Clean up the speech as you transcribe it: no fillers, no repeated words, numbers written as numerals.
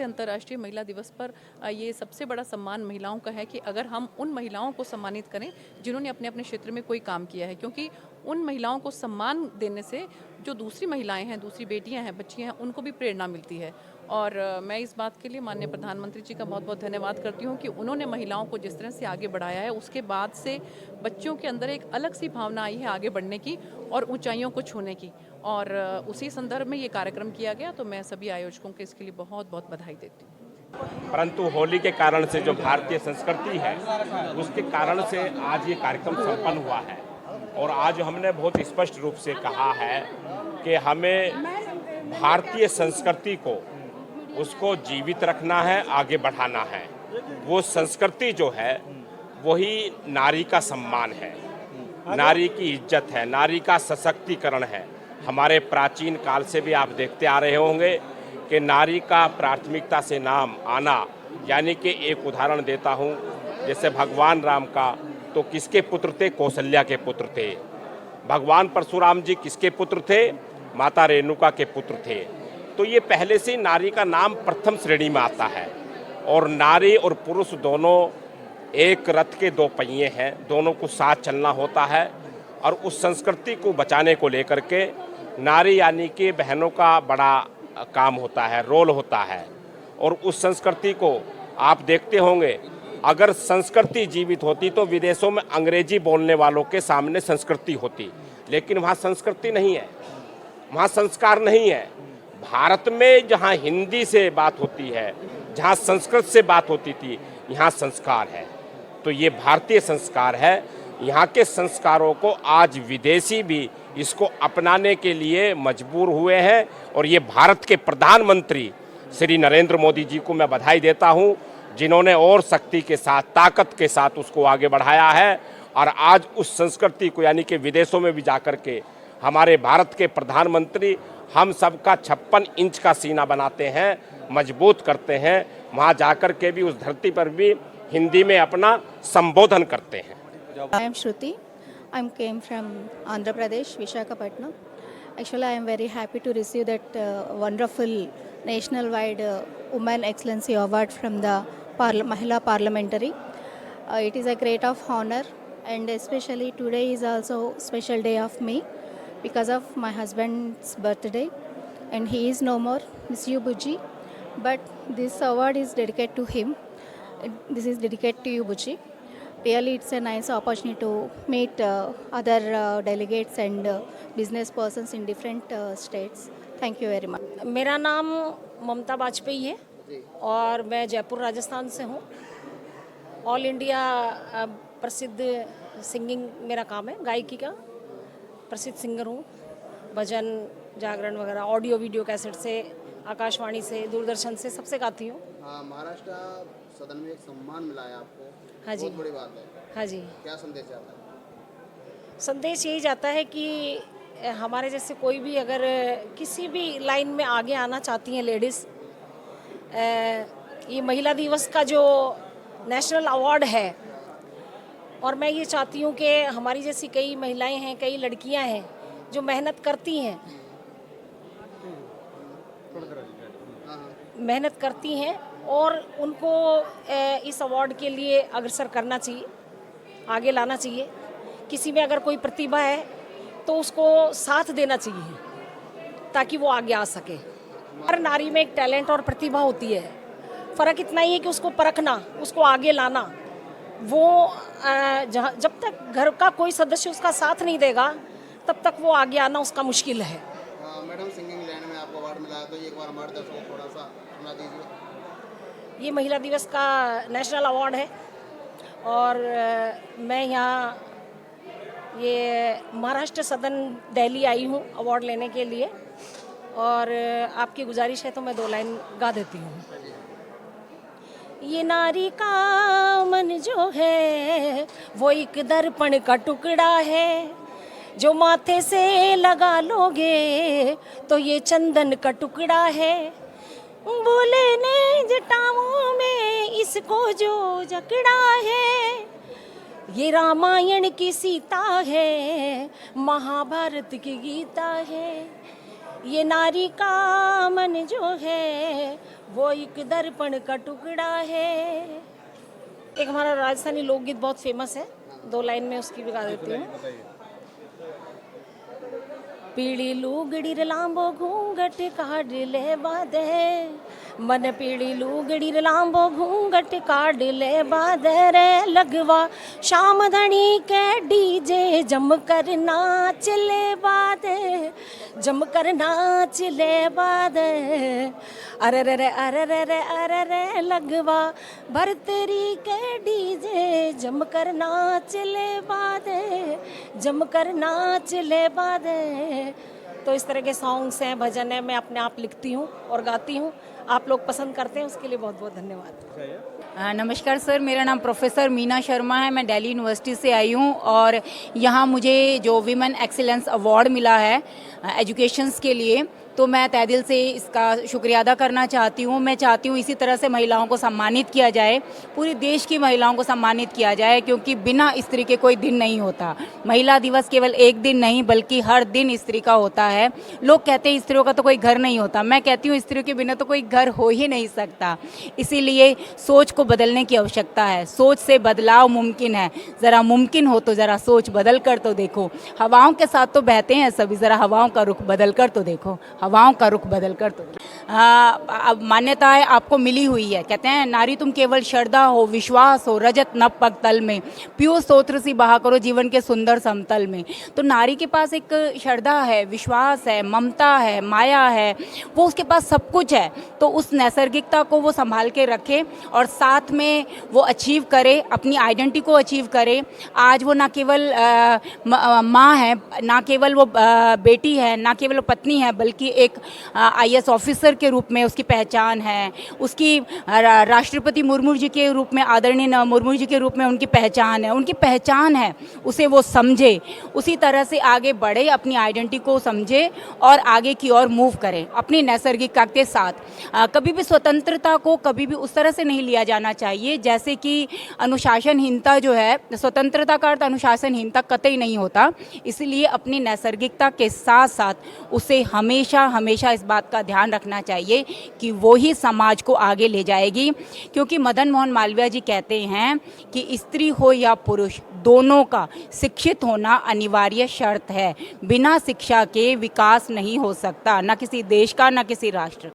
अंतर्राष्ट्रीय महिला दिवस पर ये सबसे बड़ा सम्मान महिलाओं का है कि अगर हम उन महिलाओं को सम्मानित करें जिन्होंने अपने अपने क्षेत्र में कोई काम किया है, क्योंकि उन महिलाओं को सम्मान देने से जो दूसरी महिलाएं हैं, दूसरी बेटियां हैं, बच्चियां हैं, उनको भी प्रेरणा मिलती है। और मैं इस बात के लिए माननीय प्रधानमंत्री जी का बहुत बहुत धन्यवाद करती हूँ कि उन्होंने महिलाओं को जिस तरह से आगे बढ़ाया है, उसके बाद से बच्चों के अंदर एक अलग सी भावना आई है आगे बढ़ने की और ऊंचाइयों को छूने की। और उसी संदर्भ में ये कार्यक्रम किया गया, तो मैं सभी आयोजकों को इसके लिए बहुत बहुत बधाई देती हूँ। परंतु होली के कारण से जो भारतीय संस्कृति है उसके कारण से आज ये कार्यक्रम संपन्न हुआ है और आज हमने बहुत स्पष्ट रूप से कहा है कि हमें भारतीय संस्कृति को उसको जीवित रखना है, आगे बढ़ाना है। वो संस्कृति जो है वही नारी का सम्मान है, नारी की इज्जत है, नारी का सशक्तिकरण है। हमारे प्राचीन काल से भी आप देखते आ रहे होंगे कि नारी का प्राथमिकता से नाम आना, यानी कि एक उदाहरण देता हूँ, जैसे भगवान राम का तो किसके पुत्र थे? कौशल्या के पुत्र थे। भगवान परशुराम जी किसके पुत्र थे? माता रेणुका के पुत्र थे। तो ये पहले से नारी का नाम प्रथम श्रेणी में आता है और नारी और पुरुष दोनों एक रथ के दो पहिए हैं, दोनों को साथ चलना होता है। और उस संस्कृति को बचाने को लेकर के नारी यानी कि बहनों का बड़ा काम होता है, रोल होता है। और उस संस्कृति को आप देखते होंगे, अगर संस्कृति जीवित होती तो विदेशों में अंग्रेजी बोलने वालों के सामने संस्कृति होती, लेकिन वहाँ संस्कृति नहीं है, वहाँ संस्कार नहीं है। भारत में जहाँ हिंदी से बात होती है, जहाँ संस्कृत से बात होती थी, यहाँ संस्कार है। तो ये भारतीय संस्कार है। यहाँ के संस्कारों को आज विदेशी भी इसको अपनाने के लिए मजबूर हुए हैं और ये भारत के प्रधानमंत्री श्री नरेंद्र मोदी जी को मैं बधाई देता हूँ, जिन्होंने और शक्ति के साथ, ताकत के साथ उसको आगे बढ़ाया है। और आज उस संस्कृति को यानी कि विदेशों में भी जाकर के हमारे भारत के प्रधानमंत्री हम सबका 56 इंच का सीना बनाते हैं, मजबूत करते हैं, वहाँ जाकर के भी उस धरती पर भी हिंदी में अपना संबोधन करते हैं। I am Shruti. I came from Andhra Pradesh, Visakhapatnam. Actually, I am very happy to receive that wonderful national-wide Women Excellency Award from the Mahila Parliamentary. It is a great of honor, and especially today is also special day of me because of my husband's birthday, and he is no more, Mr. Buji. But this award is dedicated to him. This is dedicated to you, Buji. Really, it's a nice opportunity to meet other delegates and business persons in different states. Thank you very much. मेरा नाम ममता वाजपेयी है और मैं जयपुर राजस्थान से हूँ। All India प्रसिद्ध singing मेरा काम है, गायकी का प्रसिद्ध सिंगर हूँ। भजन, जागरण वगैरह, ऑडियो वीडियो कैसेट से, आकाशवाणी से, दूरदर्शन से, सबसे गाती हूँ। महाराष्ट्र सदन में एक सम्मान मिला है आपको। हाँ जी, बहुत बड़ी बात है। हाँ जी। क्या संदेश जाता है? संदेश यही जाता है कि हमारे जैसे कोई भी अगर किसी भी लाइन में आगे आना चाहती हैं लेडीज़, ये महिला दिवस का जो नेशनल अवार्ड है, और मैं ये चाहती हूँ कि हमारी जैसी कई महिलाएं हैं, कई लड़कियां हैं जो मेहनत करती हैं, और उनको इस अवार्ड के लिए अग्रसर करना चाहिए, आगे लाना चाहिए। किसी में अगर कोई प्रतिभा है तो उसको साथ देना चाहिए ताकि वो आगे आ सके। हर नारी में एक टैलेंट और प्रतिभा होती है, फ़र्क इतना ही है कि उसको परखना, उसको आगे लाना। वो जब तक घर का कोई सदस्य उसका साथ नहीं देगा तब तक वो आगे आना उसका मुश्किल है। मैडम, सिंगिंग लाइन में आपको अवार्ड मिला है, तो एक बार हमारे दर्शकों को थोड़ा सा सुना दीजिए। ये महिला दिवस का नेशनल अवार्ड है और मैं यहाँ ये महाराष्ट्र सदन दिल्ली आई हूँ अवार्ड लेने के लिए, और आपकी गुजारिश है तो मैं 2 लाइन गा देती हूँ। ये नारी का मन जो है वो एक दर्पण का टुकड़ा है, जो माथे से लगा लोगे तो ये चंदन का टुकड़ा है। बोले ने जटाओं में इसको जो जकड़ा है, ये रामायण की सीता है, महाभारत की गीता है। ये नारी का मन जो है वो एक दर्पण का टुकड़ा है। एक हमारा राजस्थानी लोकगीत बहुत फेमस है, 2 लाइन में उसकी भी गा देती हूँ। पीड़ी लुगड़ी रे लांबो घूंघट काढ़ ले बादे, मन पीड़ी लुगड़ी रे लांबो घूंघट काढ़ ले बादे रे, लगवा शाम धनी के डीजे जम कर नाच ले बादे, जम कर नाच ले बादे। अरे रे रे अरे रे रे अरे रे, लगवा भरतरी के डीजे जम कर नाच ले बादे, जम कर नाच ले बादे। तो इस तरह के सॉन्ग्स हैं, भजन है, मैं अपने आप लिखती हूँ और गाती हूँ। आप लोग पसंद करते हैं, उसके लिए बहुत बहुत धन्यवाद। नमस्कार सर, मेरा नाम प्रोफेसर मीना शर्मा है। मैं दिल्ली यूनिवर्सिटी से आई हूँ और यहाँ मुझे जो वीमेन एक्सीलेंस अवार्ड मिला है एजुकेशंस के लिए, तो मैं तहे दिल से इसका शुक्रिया अदा करना चाहती हूँ। मैं चाहती हूँ इसी तरह से महिलाओं को सम्मानित किया जाए, पूरे देश की महिलाओं को सम्मानित किया जाए, क्योंकि बिना स्त्री के कोई दिन नहीं होता। महिला दिवस केवल एक दिन नहीं बल्कि हर दिन स्त्री का होता है। लोग कहते हैं स्त्रियों का तो कोई घर नहीं होता, मैं कहती हूँ स्त्रियों के बिना तो कोई घर हो ही नहीं सकता। इसीलिए सोच को बदलने की आवश्यकता है, सोच से बदलाव मुमकिन है। ज़रा मुमकिन हो तो ज़रा सोच बदल कर तो देखो। हवाओं के साथ तो बहते हैं सभी, ज़रा हवाओं का रुख बदल कर तो देखो, हवाओं का रुख बदल कर तो। अब मान्यताएं आपको मिली हुई है, कहते हैं नारी तुम केवल श्रद्धा हो, विश्वास हो, रजत नभ पग तल में, पियो स्तोत्र सी बहा करो जीवन के सुंदर समतल में। तो नारी के पास एक श्रद्धा है, विश्वास है, ममता है, माया है, वो उसके पास सब कुछ है। तो उस नैसर्गिकता को वो संभाल के रखे और साथ में वो अचीव करे, अपनी आइडेंटिटी को अचीव करे। आज वो ना केवल माँ है, ना केवल वो बेटी है, ना केवल वो पत्नी है, बल्कि एक IAS ऑफिसर के रूप में उसकी पहचान है, उसकी राष्ट्रपति मुर्मू जी के रूप में, आदरणीय मुर्मू जी के रूप में उनकी पहचान है, उनकी पहचान है, उसे वो समझे, उसी तरह से आगे बढ़े, अपनी आइडेंटिटी को समझे और आगे की ओर मूव करें अपनी नैसर्गिकता के साथ। कभी भी स्वतंत्रता को कभी भी उस तरह से नहीं लिया जाना चाहिए जैसे कि अनुशासनहीनता जो है, स्वतंत्रता का अर्थ अनुशासनहीनता कतई नहीं होता। इसलिए अपनी नैसर्गिकता के साथ साथ उसे हमेशा हमेशा इस बात का ध्यान रखना चाहिए कि वो ही समाज को आगे ले जाएगी। क्योंकि मदन मोहन मालवीय जी कहते हैं कि स्त्री हो या पुरुष, दोनों का शिक्षित होना अनिवार्य शर्त है। बिना शिक्षा के विकास नहीं हो सकता, ना किसी देश का, ना किसी राष्ट्र का।